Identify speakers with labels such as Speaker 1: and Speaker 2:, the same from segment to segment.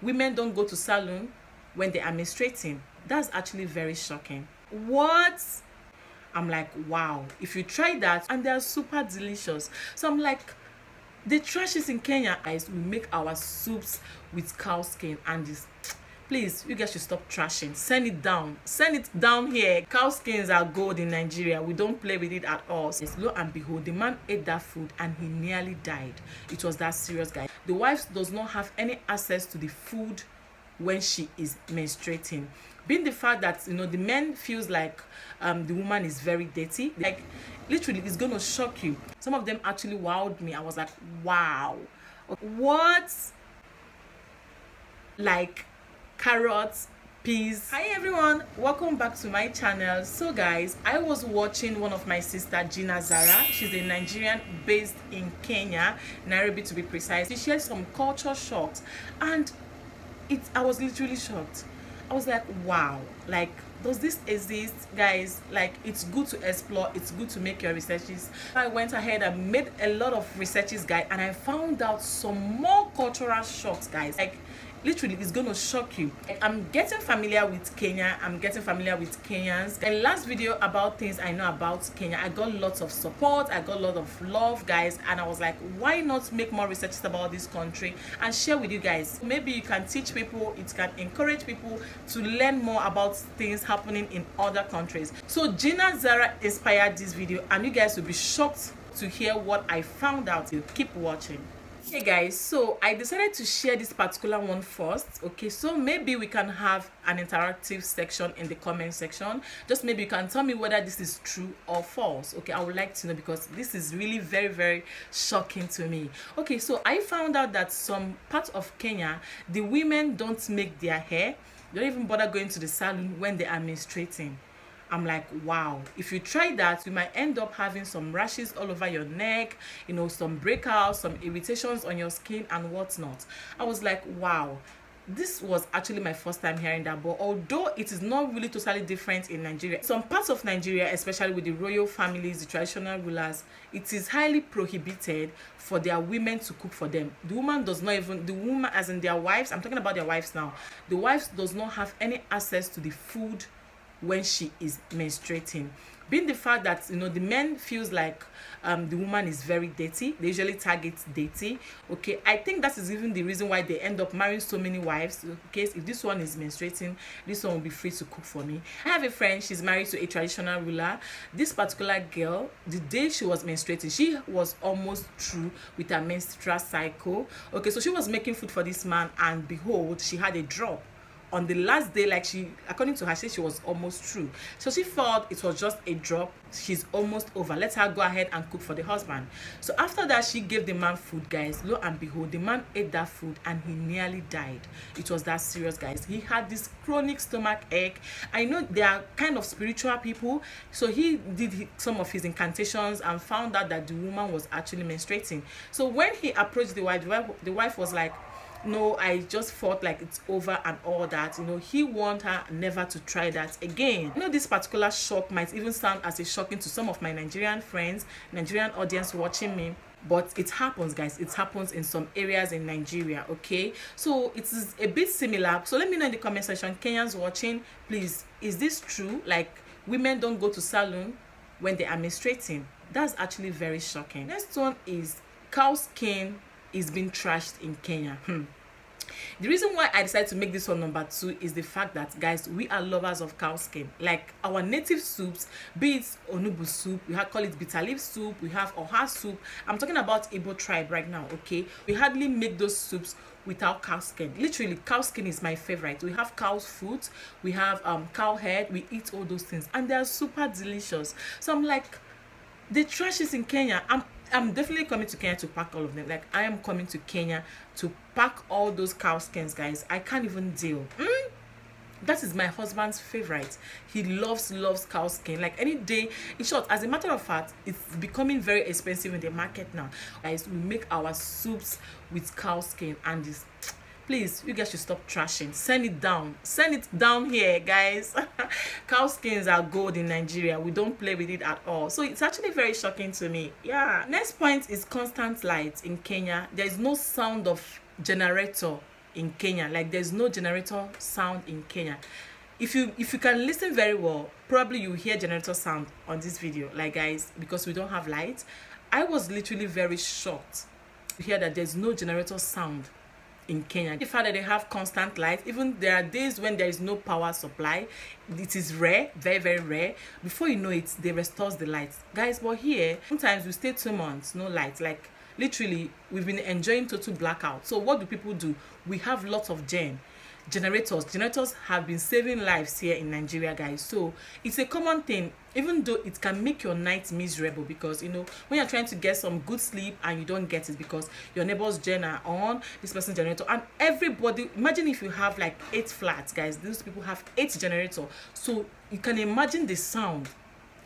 Speaker 1: women don't go to salon when they are menstruating. That's actually very shocking. What? I'm like, wow, if you try that, and they are super delicious. So I'm like, the trashes in Kenya, guys, we make our soups with cow skin, and this, please, you guys should stop trashing. Send it down here. Cow skins are gold in Nigeria. We don't play with it at all. Yes, lo and behold, the man ate that food and he nearly died. It was that serious, guys. The wife does not have any access to the food when she is menstruating, being the fact that, you know, the man feels like the woman is very dirty. Like, literally, it's gonna shock you. Some of them actually wowed me. I was like, wow, what? Like carrots, peas. Hi everyone, welcome back to my channel. So guys, I was watching one of my sister, Gina Zara. She's a Nigerian based in Kenya, Nairobi to be precise. She shared some culture shocks, and I was literally shocked. I was like, wow, like, does this exist, guys? Like, it's good to explore, it's good to make your researches. I went ahead and made a lot of researches, guys, and I found out some more cultural shocks, guys. Like, literally, it's gonna shock you. I'm getting familiar with Kenya. I'm getting familiar with Kenyans. The last video about things I know about Kenya, I got lots of support, I got a lot of love, guys, and I was like, why not make more researches about this country and share with you guys? Maybe you can teach people, it can encourage people to learn more about things happening in other countries. So Gina Zara inspired this video, and you guys will be shocked to hear what I found out. You keep watching. Hey guys, so I decided to share this particular one first. Okay, so maybe we can have an interactive section in the comment section. Just maybe you can tell me whether this is true or false. Okay, I would like to know, because this is really very shocking to me. Okay, so I found out that some parts of Kenya, the women don't make their hair. They don't even bother going to the salon when they are menstruating. I'm like, wow, if you try that, you might end up having some rashes all over your neck, you know, some breakouts, some irritations on your skin and whatnot. I was like, wow, this was actually my first time hearing that. But although it is not really totally different in Nigeria, some parts of Nigeria, especially with the royal families, the traditional rulers, it is highly prohibited for their women to cook for them. The woman does not even, the woman as in their wives, I'm talking about their wives now, the wives does not have any access to the food when she is menstruating, being the fact that, you know, the men feels like the woman is very dirty. They usually target dirty. Okay, I think that is even the reason why they end up marrying so many wives. Okay, if this one is menstruating, this one will be free to cook for me. I have a friend, she's married to a traditional ruler. This particular girl, the day she was menstruating, she was almost through with her menstrual cycle. Okay, so she was making food for this man, and behold, she had a drop on the last day. Like, she, according to her, she was almost through, so she thought it was just a drop, she's almost over, let her go ahead and cook for the husband. So after that, she gave the man food, guys. Lo and behold, the man ate that food and he nearly died. It was that serious, guys. He had this chronic stomach ache. I know they are kind of spiritual people, so he did some of his incantations and found out that the woman was actually menstruating. So when he approached the wife was like, no, I just felt like it's over and all that. You know, he warned her never to try that again. You know, this particular shock might even sound as a shocking to some of my Nigerian friends, Nigerian audience watching me, but it happens, guys. It happens in some areas in Nigeria. Okay, so it is a bit similar. So let me know in the comment section, Kenyans watching, please, is this true? Like, women don't go to salon when they are menstruating? That's actually very shocking. Next one is cow skin is being trashed in Kenya. The reason why I decided to make this one number 2 is the fact that, guys, we are lovers of cow skin. Like, our native soups, be it onubu soup, we call it bitter leaf soup, we have oha soup. I'm talking about Igbo tribe right now. Okay, we hardly make those soups without cow skin. Literally, cow skin is my favorite. We have cow's foot, we have cow head, we eat all those things, and they are super delicious. So I'm like, the trashes in Kenya, I'm definitely coming to Kenya to pack all of them. Like, I am coming to Kenya to pack all those cow skins, guys. I can't even deal. That is my husband's favorite. He loves cow skin. Like, any day, in short, as a matter of fact, it's becoming very expensive in the market now, guys. We make our soups with cow skin, and this, please, you guys should stop trashing. Send it down here, guys. Cow skins are gold in Nigeria. We don't play with it at all. So it's actually very shocking to me. Yeah. Next point is constant light in Kenya. There is no sound of generator in Kenya. Like there's no generator sound in Kenya. If you can listen very well, probably you hear generator sound on this video, like guys, because we don't have light. I was literally very shocked to hear that there's no generator sound in Kenya. The fact that they have constant light, even there are days when there is no power supply, it is rare, very, very rare. Before you know it, they restore the lights, guys. But here, sometimes we stay 2 months, no light. Like literally, we've been enjoying total blackout. So what do people do? We have lots of generators have been saving lives here in Nigeria, guys. So it's a common thing, even though it can make your night miserable, because you know when you're trying to get some good sleep and you don't get it because your neighbor's gen are on, this person's generator, and everybody, imagine if you have like 8 flats, guys. Those people have 8 generators, so you can imagine the sound.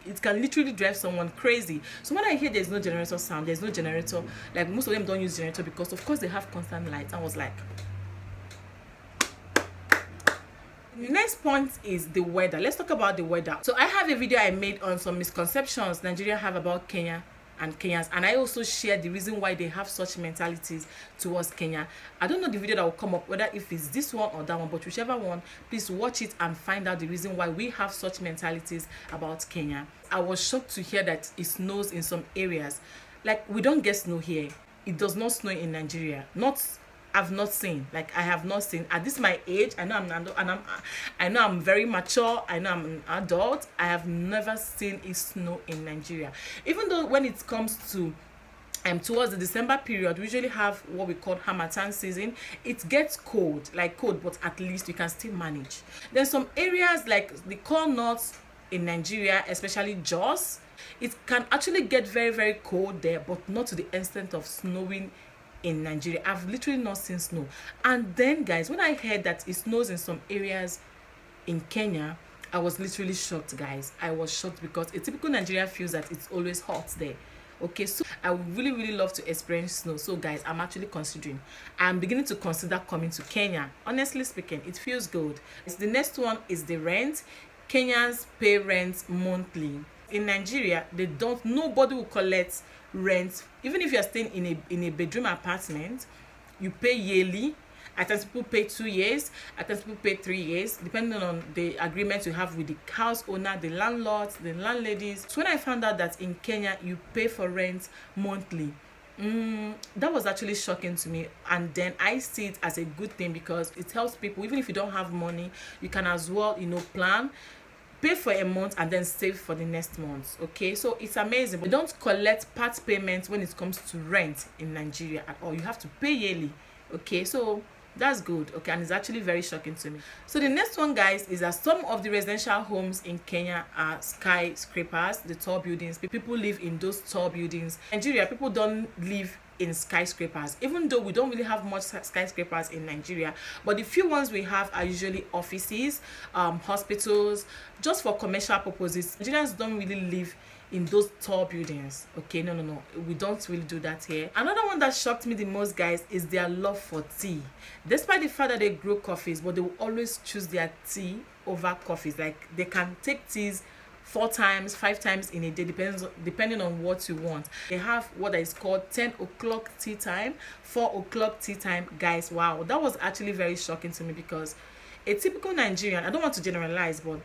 Speaker 1: It can literally drive someone crazy. So when I hear there's no generator sound, there's no generator, like most of them don't use generator because of course they have constant lights. I was like, the next point is the weather. Let's talk about the weather. So I have a video I made on some misconceptions Nigeria have about Kenya and Kenyans, and I also share the reason why they have such mentalities towards Kenya. I don't know the video that will come up, whether if it's this one or that one, but whichever one, please watch it and find out the reason why we have such mentalities about Kenya. I was shocked to hear that it snows in some areas. Like we don't get snow here. It does not snow in Nigeria. I've not seen, like I have not seen at this my age. I know I'm very mature. I know I'm an adult. I have never seen it snow in Nigeria. Even though when it comes to towards the December period, we usually have what we call Harmattan season. It gets cold, but at least you can still manage. Then some areas like the core north in Nigeria, especially Jos, it can actually get very, very cold there, but not to the extent of snowing in Nigeria. I've literally not seen snow. And then guys, when I heard that it snows in some areas in Kenya, I was literally shocked, guys. I was shocked because a typical Nigerian feels that it's always hot there. Okay, so I would really, really love to experience snow. So guys, I'm beginning to consider coming to Kenya. Honestly speaking, it feels good. The next one is the rent. Kenyans pay rent monthly. In Nigeria, nobody will collect rent. Even if you're staying in a bedroom apartment, you pay yearly. At times people pay 2 years, at times people pay 3 years, depending on the agreement you have with the house owner, the landlords, the landladies. So when I found out that in Kenya you pay for rent monthly, that was actually shocking to me. And then I see it as a good thing because it helps people. Even if you don't have money, you can as well, plan, pay for a month and then save for the next month. Okay, so it's amazing. But they don't collect part payments when it comes to rent in Nigeria at all. You have to pay yearly. Okay, so that's good. Okay, and it's actually very shocking to me. So the next one, guys, is that some of the residential homes in Kenya are skyscrapers, the tall buildings. People live in those tall buildings. In Nigeria, people don't live in skyscrapers, even though we don't really have much skyscrapers in Nigeria, but the few ones we have are usually offices, hospitals, just for commercial purposes. Nigerians don't really live in those tall buildings. Okay, no, we don't really do that here. Another one that shocked me the most, guys, is their love for tea. Despite the fact that they grow coffees, but they will always choose their tea over coffees. Like they can take teas 4 times, 5 times in a day, depending on what you want. They have what is called 10 o'clock tea time, 4 o'clock tea time. Guys, wow, that was actually very shocking to me because a typical Nigerian, I don't want to generalize, but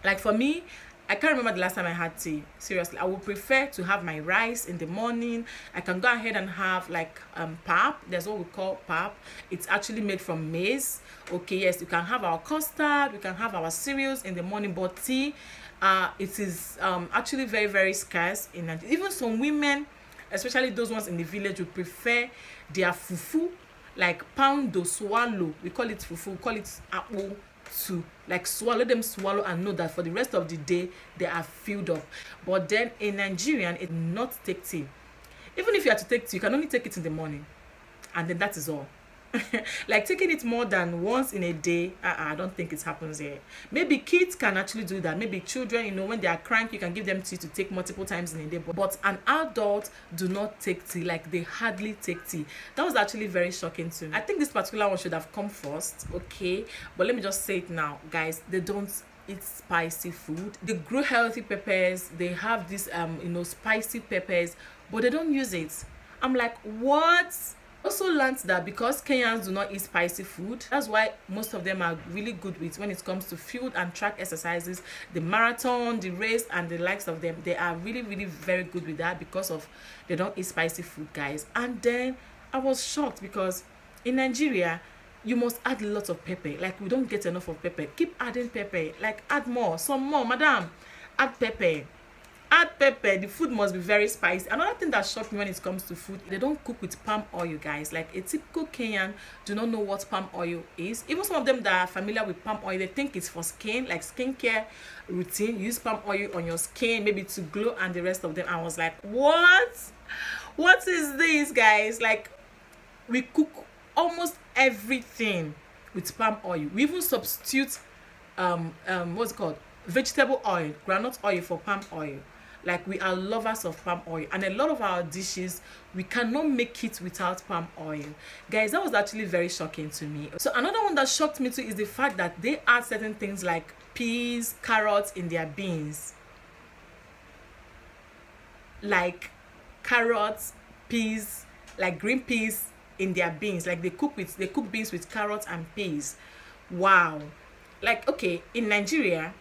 Speaker 1: like for me, I can't remember the last time I had tea. Seriously, I would prefer to have my rice in the morning. I can go ahead and have like pap. There's what we call pap. It's actually made from maize. Okay, yes, you can have our custard, we can have our cereals in the morning, but tea, it is actually very, very scarce in Nigeria. Even some women, especially those ones in the village, would prefer their fufu, like pound to swallow. We call it fufu, we call it apple, to like swallow and know that for the rest of the day they are filled up. But then a Nigerian, it not take tea. Even if you have to take tea, you can only take it in the morning, and then that is all. Like taking it more than once in a day, I don't think it happens here. Maybe kids can actually do that. Maybe children, when they are cranky, you can give them tea to take multiple times in a day, but an adult do not take tea. Like they hardly take tea. That was actually very shocking to me. I think this particular one should have come first. Okay, but let me just say it now, guys. They don't eat spicy food. They grow healthy peppers. They have this spicy peppers, but they don't use it. I'm like, what? Also learned that because Kenyans do not eat spicy food, that's why most of them are really good with when it comes to field and track exercises, the marathon, the race, and the likes of them. They are really very good with that because of they don't eat spicy food, guys. And then I was shocked because in Nigeria you must add lots of pepper. Like, we don't get enough of pepper. Keep adding pepper. Like, add more, some more, madam. Add pepper. Add pepper. The food must be very spicy. Another thing that shocked me when it comes to food, they don't cook with palm oil, guys. Like, a typical Kenyan do not know what palm oil is. Even some of them that are familiar with palm oil, they think it's for skin, like skincare routine. You use palm oil on your skin, maybe to glow, and the rest of them. I was like, what is this, guys? Like, we cook almost everything with palm oil. We even substitute what's it called, vegetable oil, groundnut oil for palm oil. Like, we are lovers of palm oil, and a lot of our dishes we cannot make it without palm oil, guys. That was actually very shocking to me. So another one that shocked me too is the fact that they add certain things like peas, carrots in their beans. Like carrots, peas, like green peas in their beans. Like, they cook beans with carrots and peas. Wow. Like, okay, in Nigeria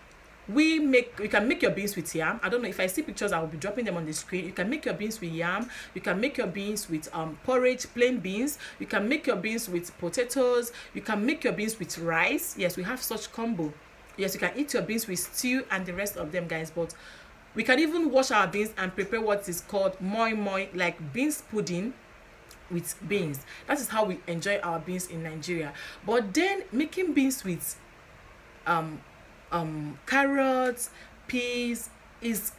Speaker 1: you can make your beans with yam. I don't know, if I see pictures I will be dropping them on the screen. You can make your beans with yam, you can make your beans with porridge, plain beans, you can make your beans with potatoes, you can make your beans with rice. Yes, we have such combo. Yes, you can eat your beans with stew and the rest of them, guys. But we can even wash our beans and prepare what is called moi moi, like beans pudding with beans. That is how we enjoy our beans in Nigeria. But then making beans with carrots, peas is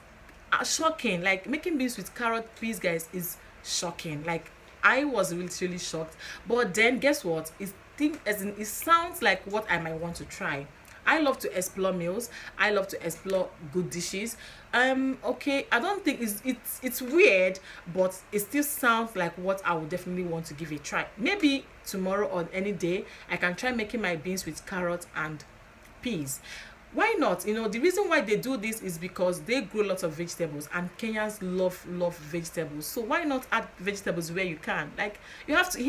Speaker 1: shocking. Like, making beans with carrot, peas, guys, is shocking. Like, I was really shocked. But then guess what, it sounds like what I might want to try. I love to explore meals. I love to explore good dishes. Okay, I don't think it's weird, but it still sounds like what I would definitely want to give a try. Maybe tomorrow or any day I can try making my beans with carrots and peas. Why not? You know, the reason why they do this is because they grow lots of vegetables, and Kenyans love vegetables. So why not add vegetables where you can? Like, you have to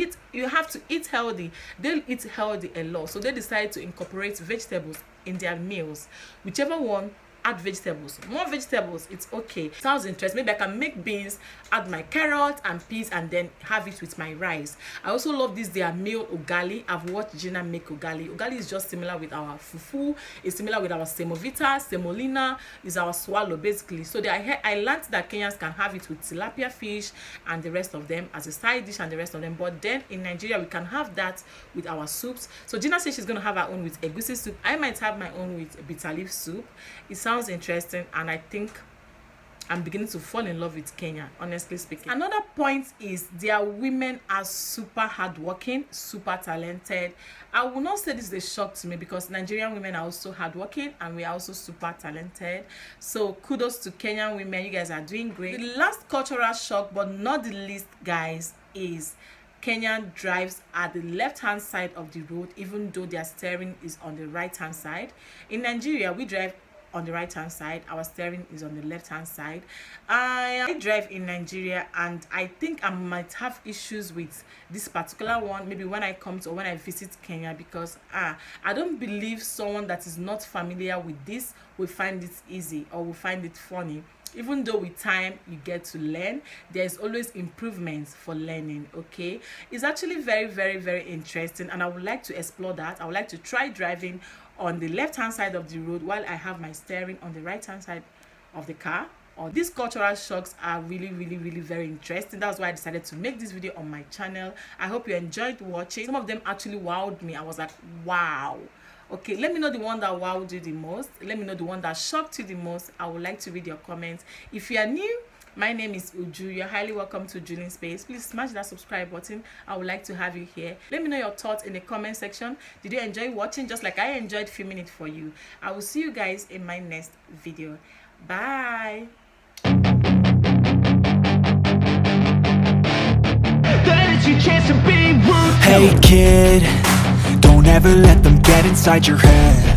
Speaker 1: eat healthy. They eat healthy a lot, so they decide to incorporate vegetables in their meals. Whichever one, add vegetables. More vegetables, it's okay. Sounds interesting. Maybe I can make beans, add my carrots and peas, and then have it with my rice. I also love this their meal ugali. I've watched Gina make ugali. Ugali is just similar with our fufu. It's similar with our semovita, semolina is our swallow, basically. So I learned that Kenyans can have it with tilapia fish and the rest of them as a side dish and the rest of them. But then in Nigeria we can have that with our soups. So Gina says she's gonna have her own with egusi soup. I might have my own with bitter leaf soup. It sounds interesting, and I think I'm beginning to fall in love with Kenya, honestly speaking. Another point is their women are super hardworking, super talented. I will not say this is a shock to me because Nigerian women are also hardworking and we are also super talented. So kudos to Kenyan women, you guys are doing great. The last cultural shock, but not the least, guys, is Kenyan drives at the left-hand side of the road, even though their steering is on the right-hand side. In Nigeria, we drive on the right hand side, our steering is on the left hand side. I drive in Nigeria, and I think I might have issues with this particular one maybe when I come to or when I visit Kenya, because I don't believe someone that is not familiar with this will find it easy or will find it funny. Even though with time you get to learn, there's always improvements for learning. Okay, it's actually very interesting, and I would like to explore that. I would like to try driving on the left hand side of the road while I have my steering on the right hand side of the car. Or these cultural shocks are really very interesting. That's why I decided to make this video on my channel. I hope you enjoyed watching. Some of them actually wowed me. I was like, wow. Okay, let me know the one that wowed you the most. Let me know the one that shocked you the most. I would like to read your comments. If you are new, my name is Uju. You're highly welcome to Ujulinn Space. Please smash that subscribe button. I would like to have you here. Let me know your thoughts in the comment section. Did you enjoy watching just like I enjoyed filming it for you? I will see you guys in my next video. Bye.
Speaker 2: Hey kid, don't ever let them get inside your head.